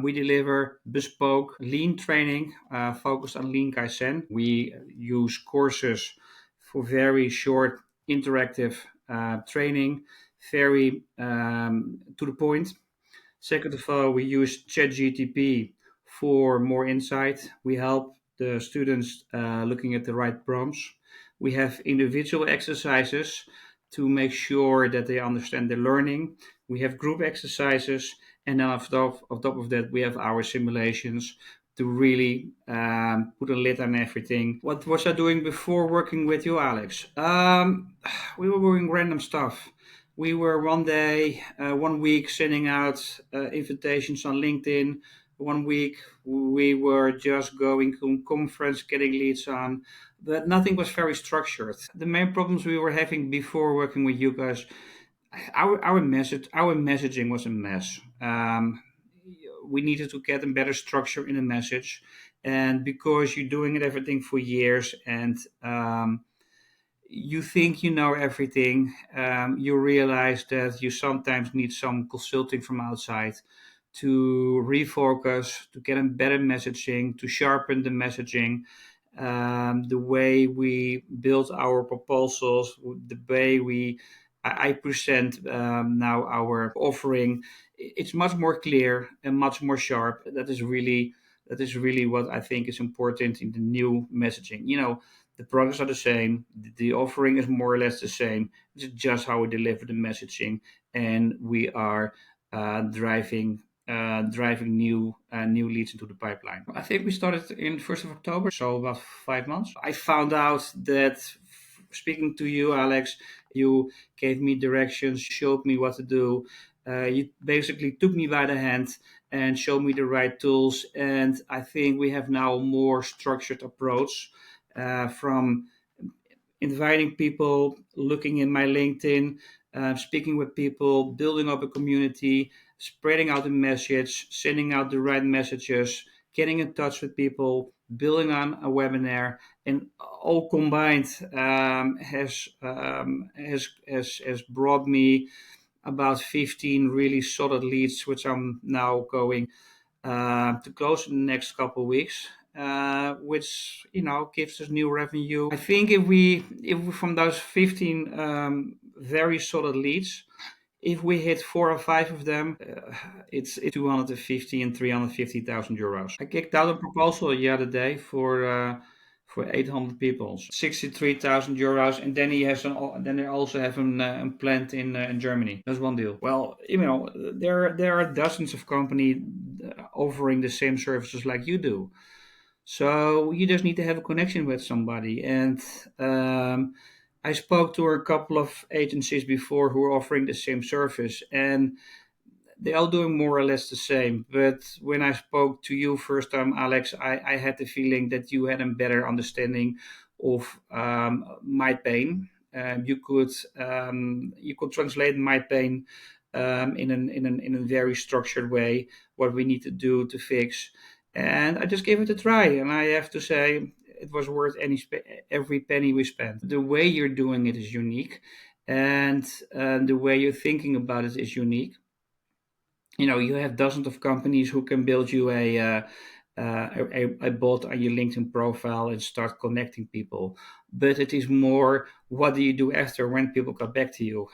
We deliver bespoke lean training focused on lean Kaizen. We use courses for very short interactive training, very to the point. Second of all, we use ChatGTP for more insight. We help the students looking at the right prompts. We have individual exercises to make sure that they understand the learning. We have group exercises, and then on top of that, we have our simulations to really put a lid on everything. What was I doing before working with you, Alex? We were doing random stuff. We were one day, 1 week, sending out invitations on LinkedIn. 1 week, we were just going to a conference, getting leads on, but nothing was very structured. The main problems we were having before working with you guys, our messaging was a mess. We needed to get a better structure in the message, and because you're doing it everything for years and you think you know everything, you realize that you sometimes need some consulting from outside to refocus, to get a better messaging, to sharpen the messaging, the way we build our proposals, the way I present now our offering. It's much more clear and much more sharp. That is really what I think is important in the new messaging. The products are the same, the offering is more or less the same. It's just how we deliver the messaging, and we are driving new leads into the pipeline. I think we started in 1st of October, so about 5 months. I found out that speaking to you, Alex, you gave me directions, showed me what to do. You basically took me by the hand and showed me the right tools, and I think we have now a more structured approach, from inviting people, looking in my LinkedIn, speaking with people, building up a community, spreading out the message, sending out the right messages, getting in touch with people, building on a webinar, and all combined has brought me about 15 really solid leads, which I'm now going to close in the next couple of weeks, which gives us new revenue. I think if we from those 15 very solid leads, if we hit 4 or 5 of them, it's 250 and 350,000 euros. I kicked out a proposal the other day for 800 people, 63,000 euros, and then they also have a plant in Germany. That's one deal. Well, there are dozens of companies offering the same services like you do. So you just need to have a connection with somebody. And I spoke to a couple of agencies before who are offering the same service, and they're all doing more or less the same. But when I spoke to you first time, Alex, I had the feeling that you had a better understanding of my pain. You could translate my pain in a very structured way, what we need to do to fix. And I just gave it a try, and I have to say it was worth every penny we spent. The way you're doing it is unique, and the way you're thinking about it is unique. You have dozens of companies who can build you a bot on your LinkedIn profile and start connecting people. But it is more, what do you do after when people got back to you?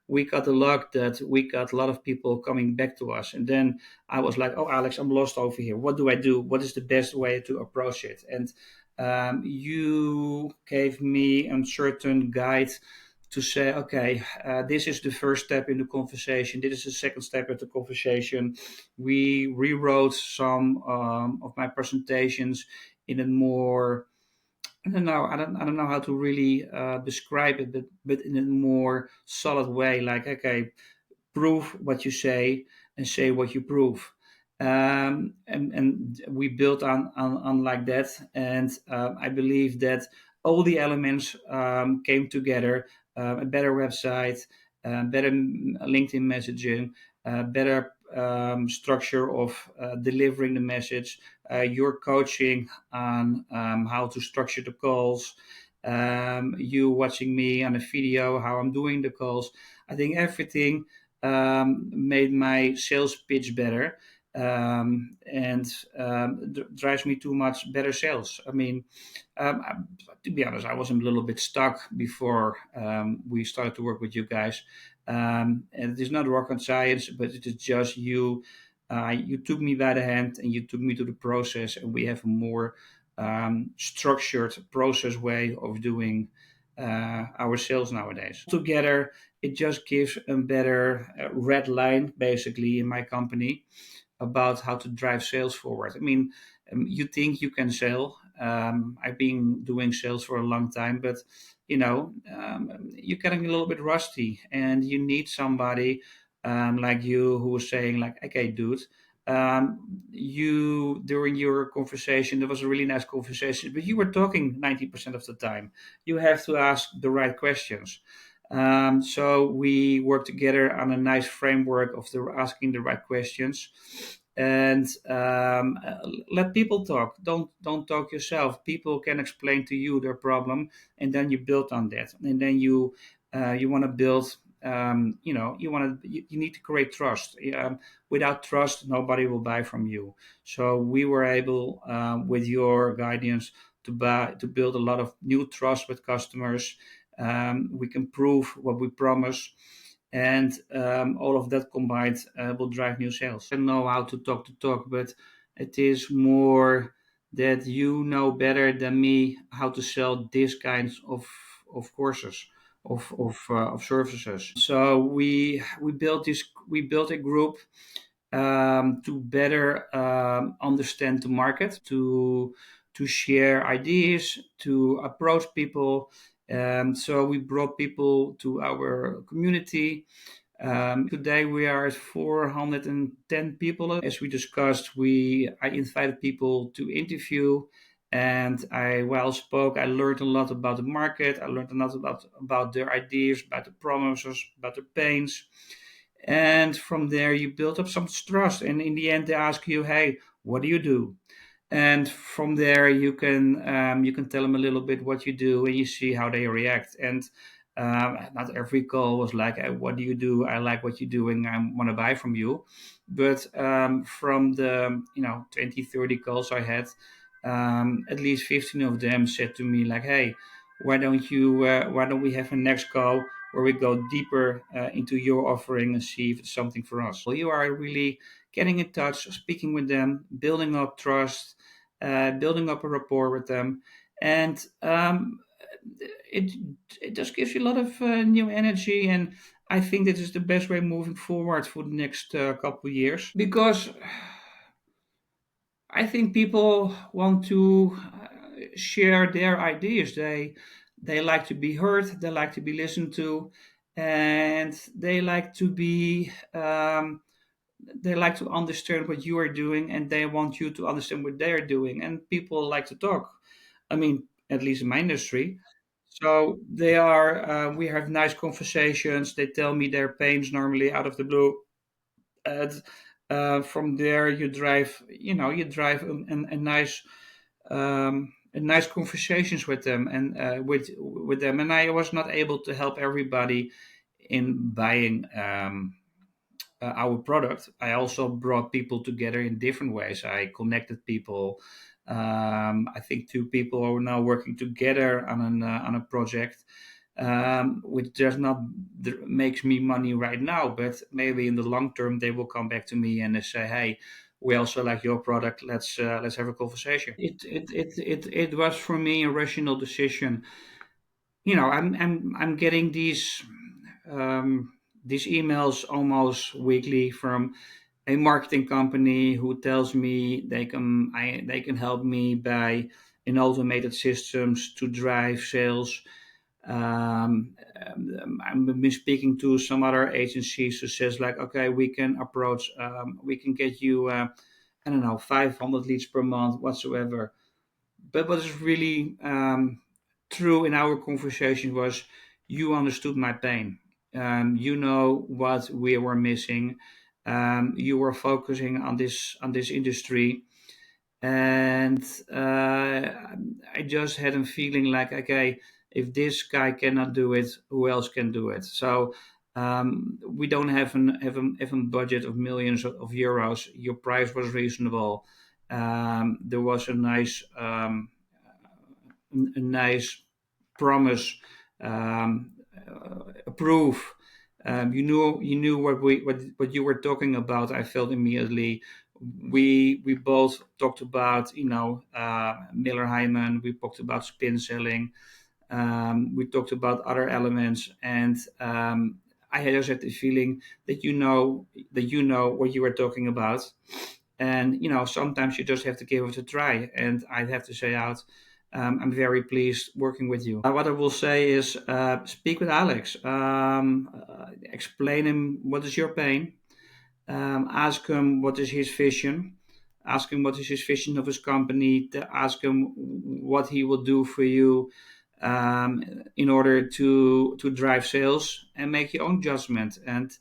We got the luck that we got a lot of people coming back to us. And then I was like, oh, Alex, I'm lost over here. What do I do? What is the best way to approach it? And you gave me a certain guide to say, okay, this is the first step in the conversation. This is the second step of the conversation. We rewrote some of my presentations in a more, I don't know how to really describe it, but in a more solid way. Like, okay, prove what you say and say what you prove. And we built on like that, and I believe that all the elements came together. A better website, better LinkedIn messaging, better structure of delivering the message, your coaching on how to structure the calls, you watching me on a video, how I'm doing the calls. I think everything made my sales pitch better. and drives me too much better sales. I mean, to be honest, I was a little bit stuck before we started to work with you guys. And it is not rocket science, but it is just you. You took me by the hand and you took me to the process, and we have a more structured process way of doing our sales nowadays. Together, it just gives a better red line, basically, in my company about how to drive sales forward. I mean, you think you can sell. I've been doing sales for a long time, but you're getting a little bit rusty, and you need somebody like you who was saying, like, "Okay, dude." You during your conversation, there was a really nice conversation, but you were talking 90% of the time. You have to ask the right questions. So we work together on a nice framework of the asking the right questions, and let people talk. Don't talk yourself. People can explain to you their problem, and then you build on that, and then you want to build. You need to create trust. Without trust, nobody will buy from you. So we were able, with your guidance, to build a lot of new trust with customers. We can prove what we promise, and all of that combined will drive new sales. I don't know how to talk the talk, but it is more that you know better than me how to sell these kinds of courses, of services. So we built a group to better understand the market, to share ideas, to approach people. So we brought people to our community. Today we are at 410 people. As we discussed, I invited people to interview, and while I spoke, I learned a lot about the market. I learned a lot about their ideas, about the promises, about their pains. And from there, you build up some trust. And in the end, they ask you, "Hey, what do you do?" And from there you can tell them a little bit what you do, and you see how they react. And not every call was like, "What do you do? I like what you're doing. I want to buy from you." But from the 20, 30 calls I had, at least 15 of them said to me like, "Hey, why don't we have a next call where we go deeper into your offering and see if it's something for us?" You are really getting in touch, speaking with them, building up trust, building up a rapport with them, and it it just gives you a lot of new energy. And I think this is the best way moving forward for the next couple of years, because I think people want to share their ideas. They like to be heard. They like to be listened to, and they like to understand what you are doing, and they want you to understand what they are doing. And people like to talk. I mean, at least in my industry. So we have nice conversations. They tell me their pains normally out of the blue. And from there, a nice conversations with them, and with them. And I was not able to help everybody in buying our product. I also brought people together in different ways. I connected people. I think two people are now working together on a project, which does not makes me money right now, but maybe in the long term they will come back to me and they say, "Hey, we also like your product. Let's have a conversation." It was for me a rational decision. I'm getting these emails almost weekly from a marketing company who tells me they can help me by in automated systems to drive sales. I've been speaking to some other agencies who says like, "Okay, we can get you, I don't know, 500 leads per month whatsoever." But what is really true in our conversation was you understood my pain. You know what we were missing. You were focusing on this industry, and I just had a feeling like, okay, if this guy cannot do it, who else can do it? So We don't have a budget of millions of euros. Your price was reasonable. There was a nice promise, a proof. You knew what you were talking about. I felt immediately. We both talked about Miller Hyman. We talked about spin selling. We talked about other elements, and I just had the feeling that you know what you were talking about, and sometimes you just have to give it a try. And I have to say out, I'm very pleased working with you. What I will say is, speak with Alex. Explain him what is your pain. Ask him what is his vision. Ask him what is his vision of his company. Ask him what he will do for you, in order to drive sales, and make your own judgment. And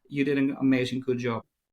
you did an amazing good job.